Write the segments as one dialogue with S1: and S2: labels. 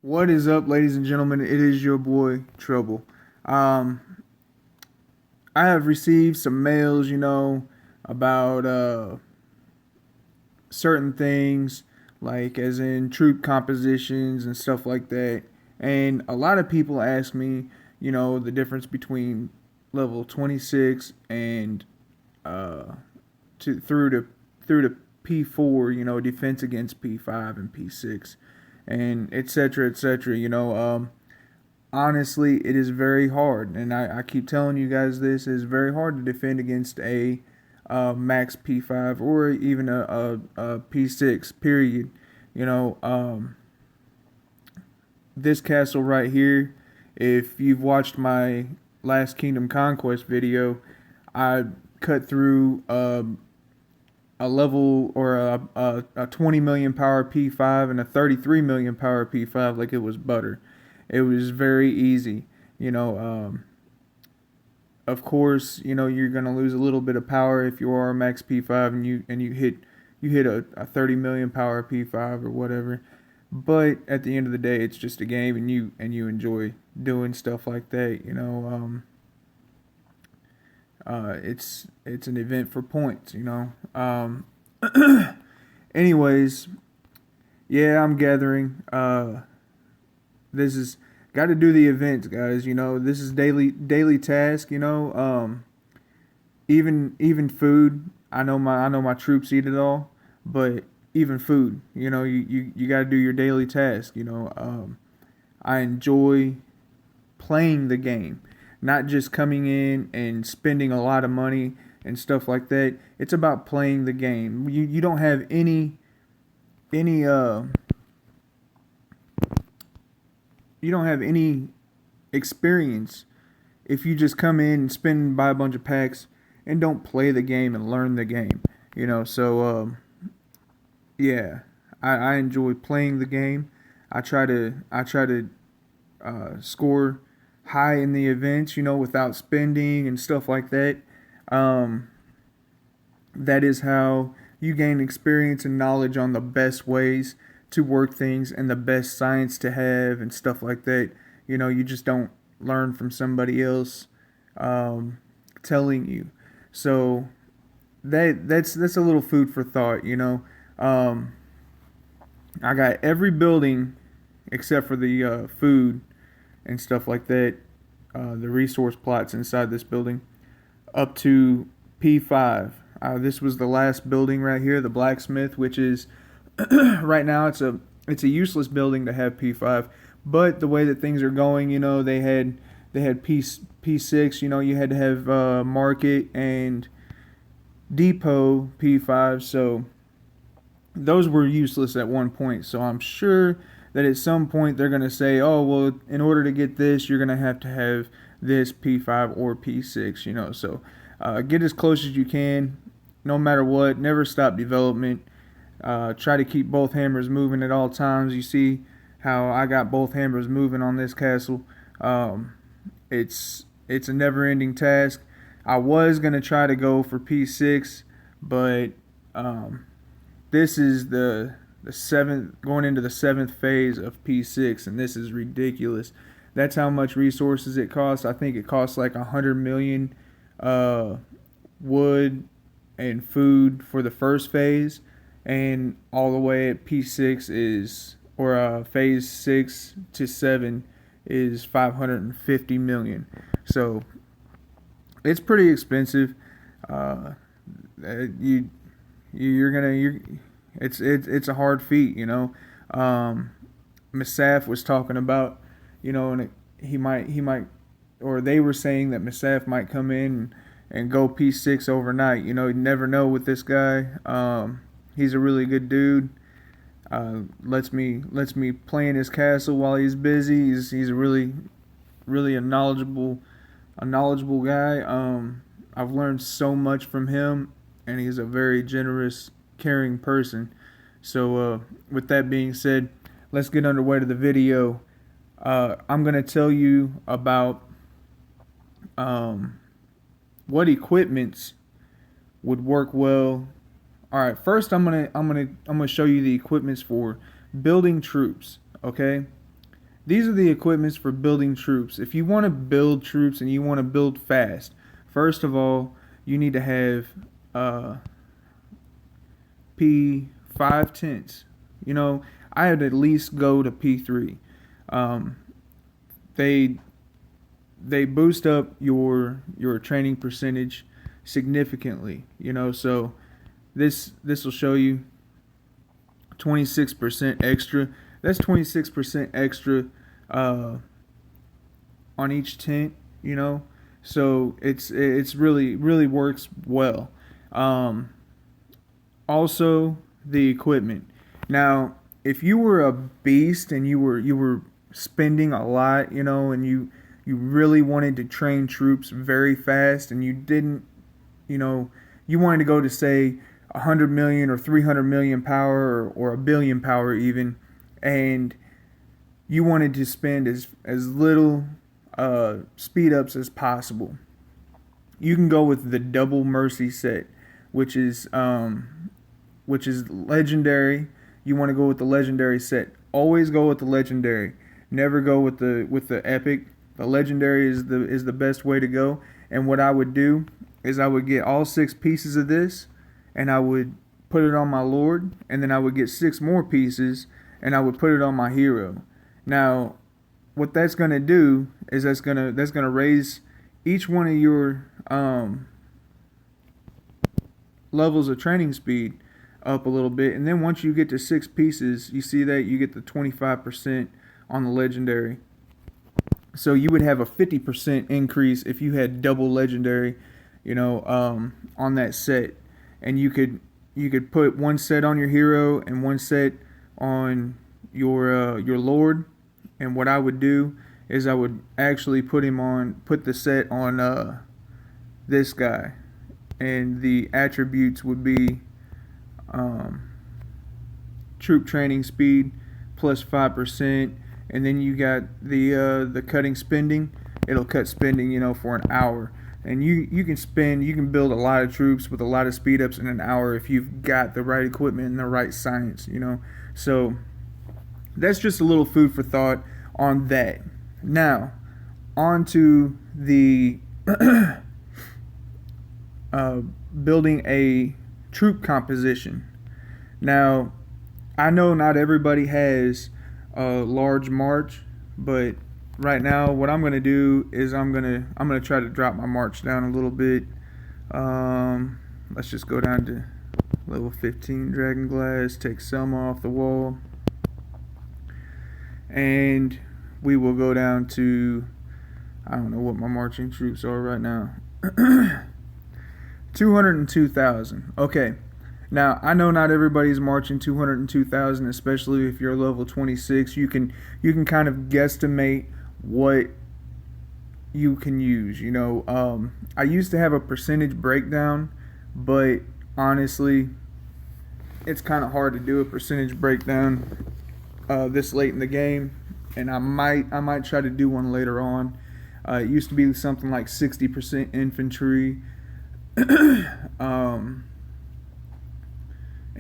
S1: What is up, ladies and gentlemen? It is your boy Trouble. Um, I have received some mails, about certain things, like as in troop compositions and stuff like that. And a lot of people ask me, the difference between level 26 and uh, to through to P4, defense against P5 and P6, and etc. etc. Honestly, it is very hard, and I keep telling you guys this, it is very hard to defend against a max P5 or even a P6. Period. You know, this castle right here. If you've watched my last Kingdom Conquest video, I cut through a level or a 20 million power P5 and a 33 million power P5 like it was butter. It was very easy. You know, of course, you're gonna lose a little bit of power if you are a max P5 and you hit a 30 million power P5 or whatever. But at the end of the day, it's just a game, and you enjoy doing stuff like that. It's an event for points. Anyways, yeah, I'm gathering. This is got to do the events, guys. This is daily task. Even food. I know my troops eat it all, but even food. You got to do your daily task. I enjoy playing the game, not just coming in and spending a lot of money and stuff like that. It's about playing the game. You don't have any you don't have any experience if you just come in and spend and buy a bunch of packs and don't play the game and learn the game. Yeah, I enjoy playing the game. I try to score high in the events, without spending and stuff like that. Um, that is how you gain experience and knowledge on the best ways to work things and the best science to have and stuff like that. You just don't learn from somebody else telling you. So that's a little food for thought. Um, I got every building except for the food and stuff like that. The resource plots inside this building up to P5. This was the last building right here, the blacksmith, which is right now it's a useless building to have P5. But the way that things are going, they had P6. You had to have market and depot P5. So those were useless at one point. So I'm sure that at some point they're going to say, oh, well, in order to get this, you're going to have this P5 or P6, So get as close as you can, no matter what. Never stop development. Try to keep both hammers moving at all times. You see how I got both hammers moving on this castle. It's a never-ending task. I was going to try to go for P6, but this is the seventh, going into the seventh phase of P6, and this is ridiculous. That's how much resources it costs. I think it costs like 100 million wood and food for the first phase, and all the way at P6 is, or phase 6 to 7 is 550 million. So it's pretty expensive. You you're gonna you're it's a hard feat. Masaf was talking about, and he might, or they were saying that Masaf might come in and go P6 overnight. You never know with this guy. He's a really good dude. Lets me play in his castle while he's busy. He's a really a knowledgeable guy. I've learned so much from him, and he's a very generous, caring person. So with that being said, let's get underway to the video. I'm gonna tell you about what equipments would work well. All right, first I'm gonna show you the equipments for building troops. Okay, these are the equipments for building troops. If you want to build troops and you want to build fast, first of all, you need to have P5 tenths. I had to at least go to P3. Um, they they boost up your training percentage significantly. So this will show you 26% extra. That's 26% extra on each tent. So it's really works well. Also, the equipment. Now, if you were a beast and you were spending a lot, and you really wanted to train troops very fast, and you didn't, you wanted to go to, say, 100 million or 300 million power, or a billion power even, and you wanted to spend as little speed ups as possible, you can go with the double mercy set, which is legendary. You want to go with the legendary set. Always go with the legendary. Never go with the epic. The legendary is the best way to go. And what I would do is I would get all 6 pieces of this, and I would put it on my Lord, and then I would get 6 more pieces, and I would put it on my hero. Now, what that's gonna do is that's gonna raise each one of your levels of training speed up a little bit, and then once you get to 6 pieces, you see that you get the 25% on the legendary. So you would have a 50% increase if you had double legendary, on that set, and you could put one set on your hero and one set on your Lord. And what I would do is I would actually put the set on this guy, and the attributes would be troop training speed plus 5%, and then you got the cutting spending. It'll cut spending, for an hour, and you can build a lot of troops with a lot of speed ups in an hour if you've got the right equipment and the right science. So that's just a little food for thought on that. Now, on to the building a troop composition. Now, I know not everybody has a large march, but right now what I'm gonna do is I'm gonna try to drop my march down a little bit. Let's just go down to level 15 Dragon Glass, take Selma off the wall, and we will go down to, I don't know what my marching troops are right now. 202,000. Okay. Now, I know not everybody's marching 202,000, especially if you're level 26. You can kind of guesstimate what you can use. I used to have a percentage breakdown, but honestly, it's kind of hard to do a percentage breakdown this late in the game, and I might try to do one later on. It used to be something like 60% infantry.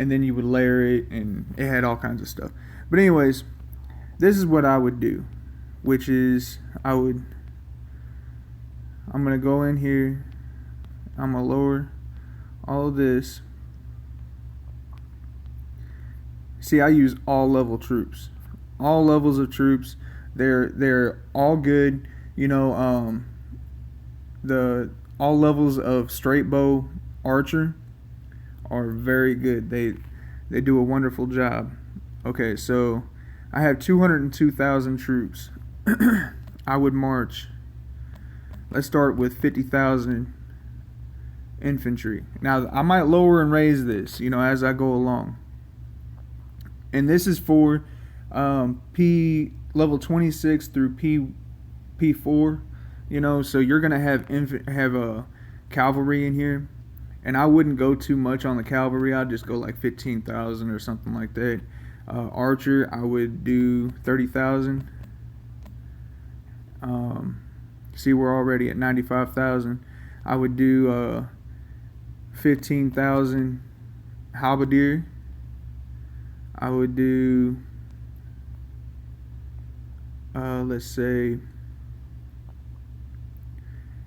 S1: And then you would layer it, and it had all kinds of stuff. But anyways, this is what I would do, which is I'm going to go in here, I'm going to lower all of this. See, I use all level troops. All levels of troops. They're all good. The all levels of straight bow archer are very good. They do a wonderful job. Okay, so I have 202,000 troops. I would march. Let's start with 50,000 infantry. Now, I might lower and raise this, as I go along. And this is for P level 26 through P4. So you're gonna have a cavalry in here. And I wouldn't go too much on the cavalry. I'd just go like 15,000 or something like that. Archer, I would do 30,000. See, we're already at 95,000. I would do 15,000 halberdier. I would do let's say,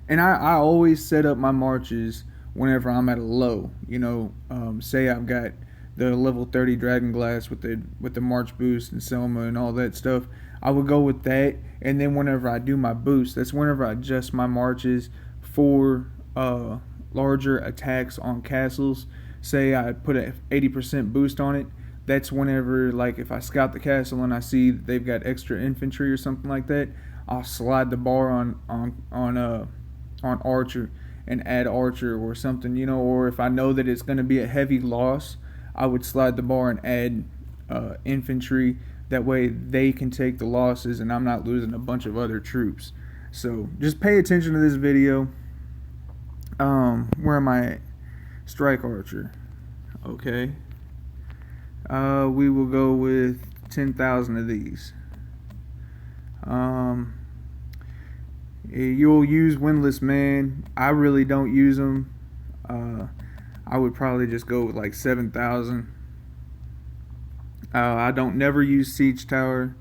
S1: and I always set up my marches whenever I'm at a low. Say I've got the level 30 Dragon Glass with the March boost and Selma and all that stuff. I would go with that, and then whenever I do my boost, that's whenever I adjust my marches for larger attacks on castles. Say I put a 80% boost on it. That's whenever, like, if I scout the castle and I see that they've got extra infantry or something like that, I'll slide the bar on Archer and add Archer or something, or if I know that it's going to be a heavy loss, I would slide the bar and add infantry. That way they can take the losses and I'm not losing a bunch of other troops. So just pay attention to this video. Where am I at? Strike Archer. Okay. We will go with 10,000 of these. You'll use Windless Man. I really don't use them. I would probably just go with like 7,000. I don't never use Siege Tower.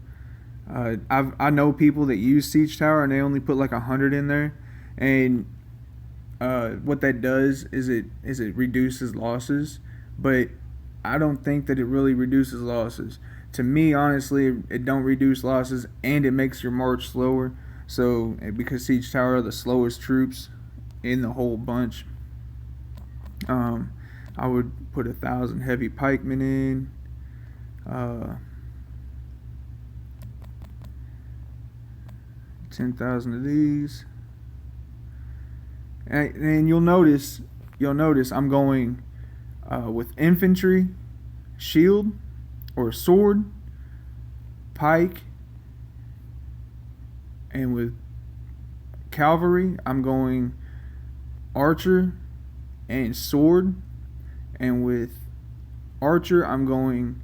S1: I know people that use Siege Tower and they only put like 100 in there, and what that does is it reduces losses, but I don't think that it really reduces losses. To me, honestly, it don't reduce losses, and it makes your march slower. So because Siege Tower are the slowest troops in the whole bunch, I would put 1,000 heavy pikemen in. 10,000 of these, and you'll notice I'm going with infantry, shield or sword, pike, and with cavalry I'm going archer and sword, and with archer I'm going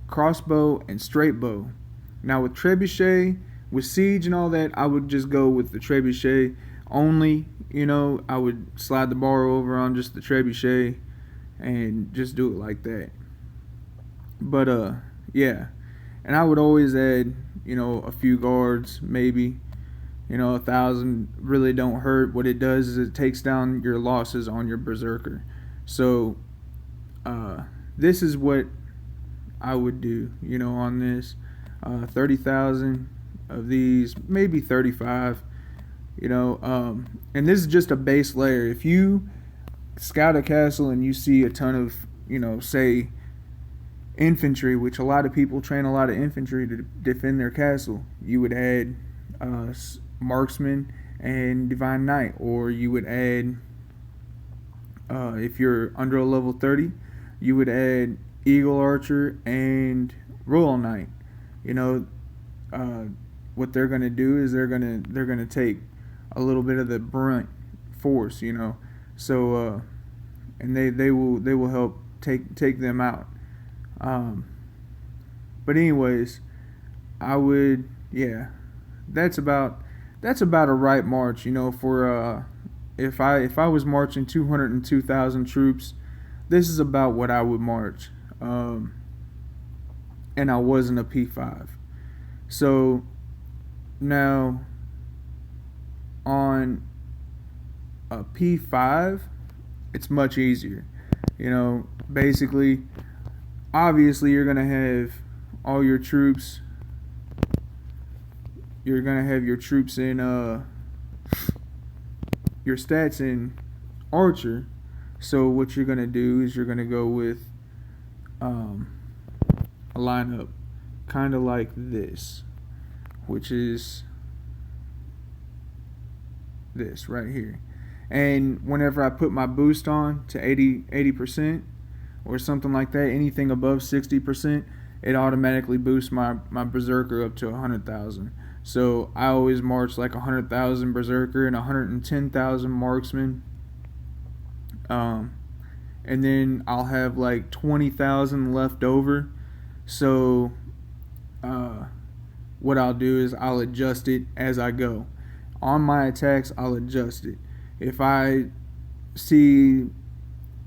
S1: crossbow and straight bow. Now with trebuchet, with siege and all that, I would just go with the trebuchet only. I would slide the bar over on just the trebuchet and just do it like that. But yeah, and I would always add a few guards, maybe 1,000 really don't hurt. What it does is it takes down your losses on your berserker. So this is what I would do, on this. 30,000 of these, maybe 35, and this is just a base layer. If you scout a castle and you see a ton of, say, infantry, which a lot of people train a lot of infantry to defend their castle, you would add marksman and divine knight, or you would add, if you're under a level 30, you would add eagle archer and royal knight. What they're gonna do is they're gonna take a little bit of the brunt force, so and they will help take them out. But anyways, I would, yeah, that's about a right march, for if I was marching 202,000 troops, this is about what I would march. And I wasn't a P5. So now on a P5, it's much easier. Basically, obviously you're going to have all your troops. You're going to have your troops in your stats in archer. So what you're going to do is you're going to go with a lineup kind of like this, which is this right here. And whenever I put my boost on to 80% or something like that, anything above 60%, it automatically boosts my berserker up to 100,000. So I always march like 100,000 berserker and 110,000 marksman. And then I'll have like 20,000 left over. So what I'll do is I'll adjust it as I go. On my attacks, I'll adjust it. If I see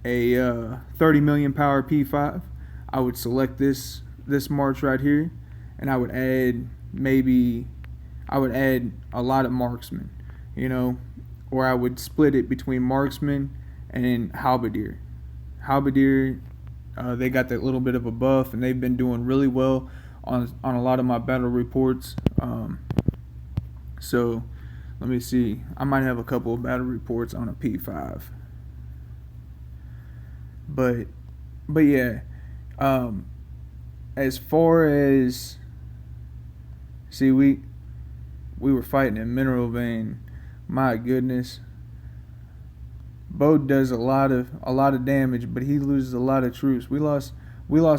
S1: a 30 million power P5, I would select this march right here, and I would add maybe I would add a lot of marksmen, you know, or I would split it between marksman and halberdier. Halberdier, they got that little bit of a buff, and they've been doing really well on a lot of my battle reports. So let me see. I might have a couple of battle reports on a P5. But yeah, as far as, see, we were fighting in mineral vein. My goodness, Bo does a lot of damage, but he loses a lot of troops. We lost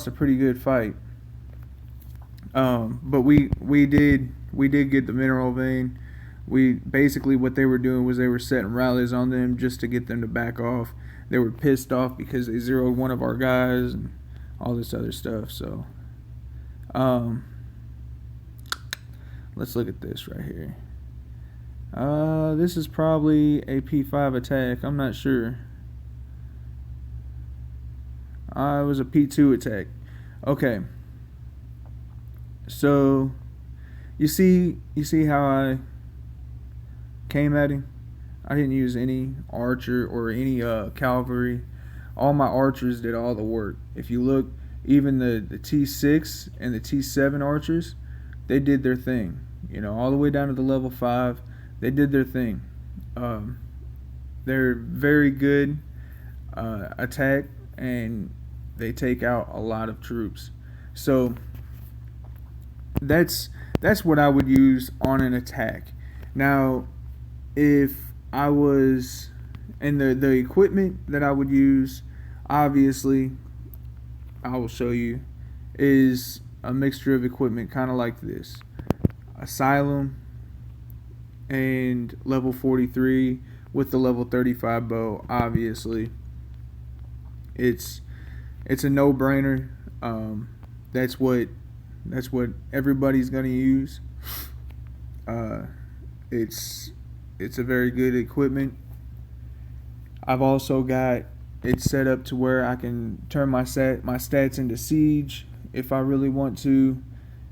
S1: a pretty good fight. But we did get the mineral vein. We basically, what they were doing was they were setting rallies on them just to get them to back off. They were pissed off because they zeroed one of our guys and all this other stuff. So, let's look at this right here. This is probably a P5 attack. I'm not sure. It was a P2 attack. Okay. So, you see how I came at him? I didn't use any archer or any cavalry. All my archers did all the work. If you look, even the T6 and the T7 archers, they did their thing. You know, all the way down to the level 5, they did their thing. They're very good attack, and they take out a lot of troops. So that's what I would use on an attack. Now, if I was, and the equipment that I would use, obviously, I will show you, is a mixture of equipment, kind of like this: Asylum and level 43 with the level 35 bow. Obviously, it's a no-brainer. That's what everybody's gonna use. It's a very good equipment. I've also got it set up to where I can turn my stats into siege if I really want to,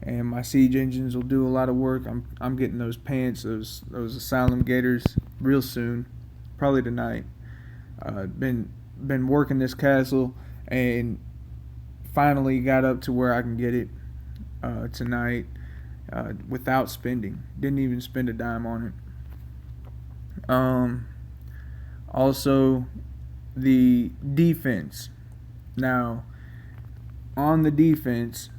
S1: and my siege engines will do a lot of work. I'm getting those pants, those Asylum Gators, real soon, probably tonight. Been working this castle and finally got up to where I can get it tonight without spending. Didn't even spend a dime on it. Also, the defense. Now, on the defense,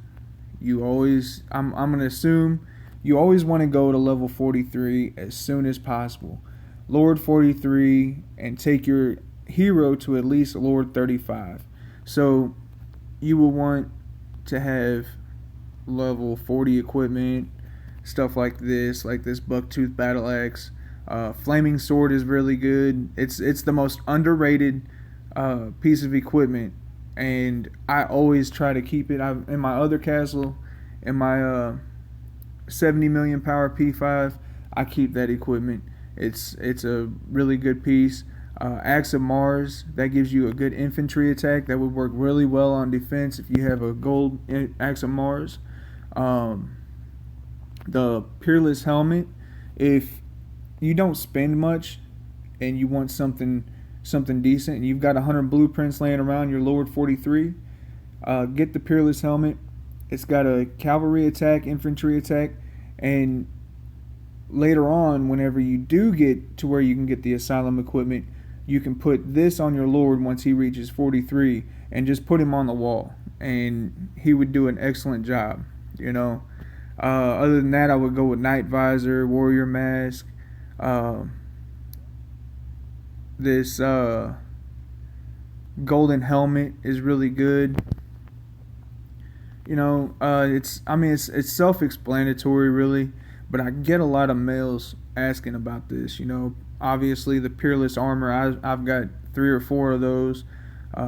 S1: you always, I'm going to assume you always want to go to level 43 as soon as possible. Lord 43, and take your hero to at least Lord 35. So you will want to have level 40 equipment, stuff like this bucktooth battle axe. Flaming sword is really good. It's the most underrated piece of equipment, and I always try to keep it. In my other castle, in my 70 million power P5, I keep that equipment. It's a really good piece. Axe of Mars, that gives you a good infantry attack. That would work really well on defense if you have a gold Axe of Mars. The Peerless Helmet, if you don't spend much and you want something decent, and you've got 100 blueprints laying around your Lord 43, get the Peerless Helmet. It's got a cavalry attack, infantry attack, and later on, whenever you do get to where you can get the Asylum equipment, you can put this on your Lord once he reaches 43 and just put him on the wall, and he would do an excellent job, you know. Other than that, I would go with Night Visor, Warrior Mask. This golden helmet is really good. You know, it's self-explanatory, really, but I get a lot of mails asking about this. You know, obviously the Peerless armor, I've got 3 or 4 of those.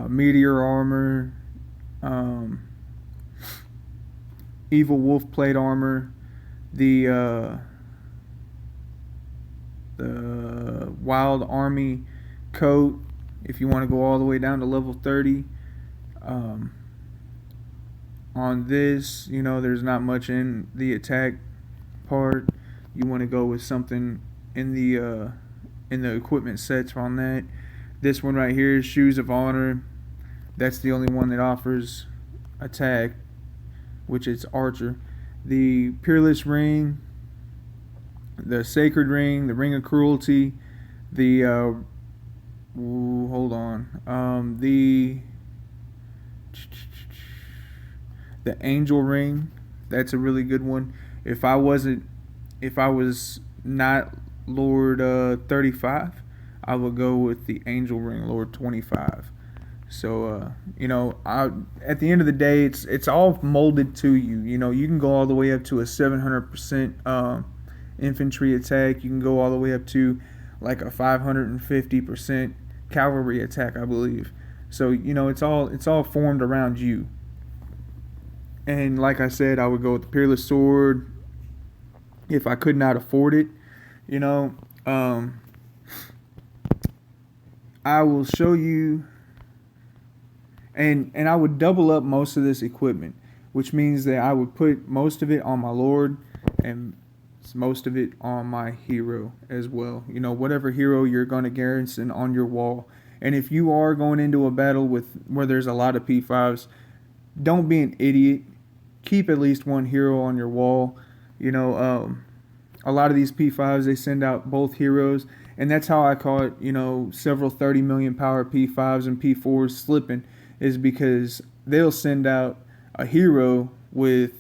S1: Meteor armor, Evil Wolf plate armor, the Wild Army coat, if you want to go all the way down to level 30. On this, you know, there's not much in the attack part, you want to go with something in the equipment sets on that. This one right here is Shoes of Honor. That's the only one that offers attack, which is Archer. The Peerless Ring, the Sacred Ring, the Ring of Cruelty, the the Angel Ring. That's a really good one. If I was not Lord 35, I would go with the Angel Ring, Lord 25. So at the end of the day, it's all molded to you. You can go all the way up to a 700% infantry attack. You can go all the way up to like a 550% cavalry attack, I believe. So it's all formed around you. And like I said, I would go with the Peerless Sword if I could not afford it. I will show you. And I would double up most of this equipment, which means that I would put most of it on my Lord and most of it on my hero as well. Whatever hero you're going to garrison on your wall. And if you are going into a battle where there's a lot of P5s, don't be an idiot. Keep at least one hero on your wall. A lot of these P5s, they send out both heroes. And that's how I caught, several 30 million power P5s and P4s slipping, is because they'll send out a hero with,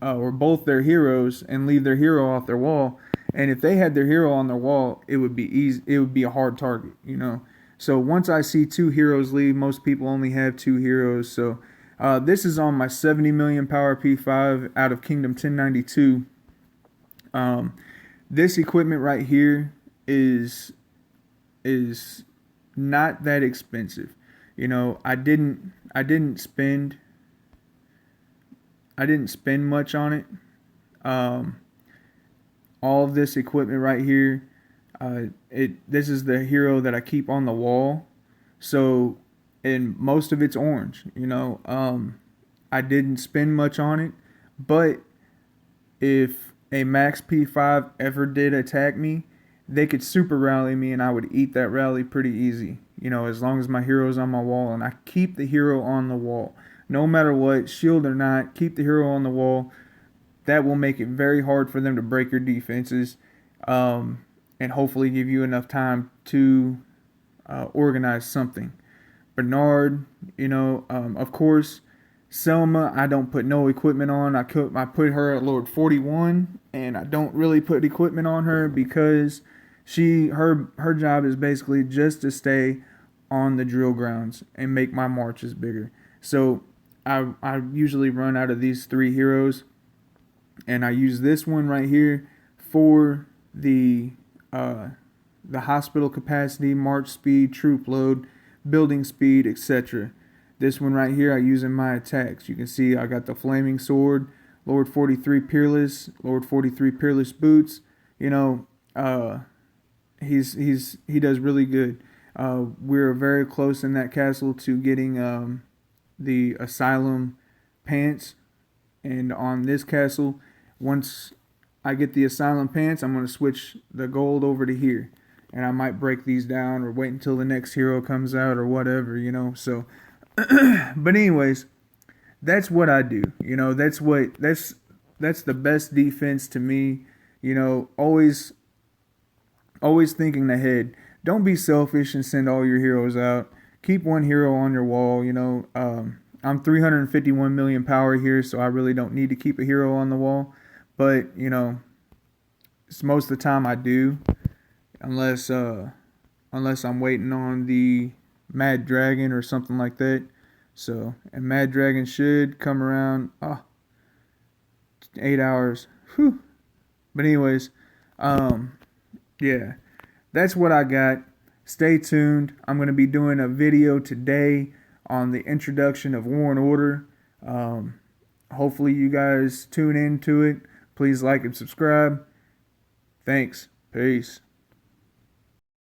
S1: or both their heroes, and leave their hero off their wall. And if they had their hero on their wall, it would be easy. It would be a hard target, So once I see two heroes leave, most people only have two heroes. So this is on my 70 million power P5 out of Kingdom 1092. This equipment right here is not that expensive. I didn't spend much on it. All of this equipment right here, this is the hero that I keep on the wall. So, and most of it's orange. I didn't spend much on it, but if a max P5 ever did attack me, they could super rally me and I would eat that rally pretty easy. As long as my hero's on my wall, and I keep the hero on the wall. No matter what, shield or not, keep the hero on the wall. That will make it very hard for them to break your defenses, and hopefully give you enough time to organize something. Bernard, of course. Selma, I don't put no equipment on. I put her at Lord 41, and I don't really put equipment on her because her job is basically just to stay on the drill grounds and make my marches bigger. So I usually run out of these three heroes, and I use this one right here for the hospital capacity, march speed, troop load, building speed, etc. This one right here I use in my attacks. You can see I got the flaming sword, Lord 43 Peerless, Lord 43 Peerless boots. He does really good. We're very close in that castle to getting the asylum pants, and on this castle, once I get the asylum pants, I'm going to switch the gold over to here, and I might break these down or wait until the next hero comes out or whatever, so but anyways, that's what I do. That's the best defense to me. Always thinking ahead. Don't be selfish and send all your heroes out. Keep one hero on your wall. I'm 351 million power here, so I really don't need to keep a hero on the wall. But it's most of the time I do, unless I'm waiting on the Mad Dragon or something like that. So, and Mad Dragon should come around 8 hours. Whew. But anyways, yeah, that's what I got. Stay tuned. I'm going to be doing a video today on the introduction of War and Order. Hopefully you guys tune into it. Please like and subscribe. Thanks. Peace.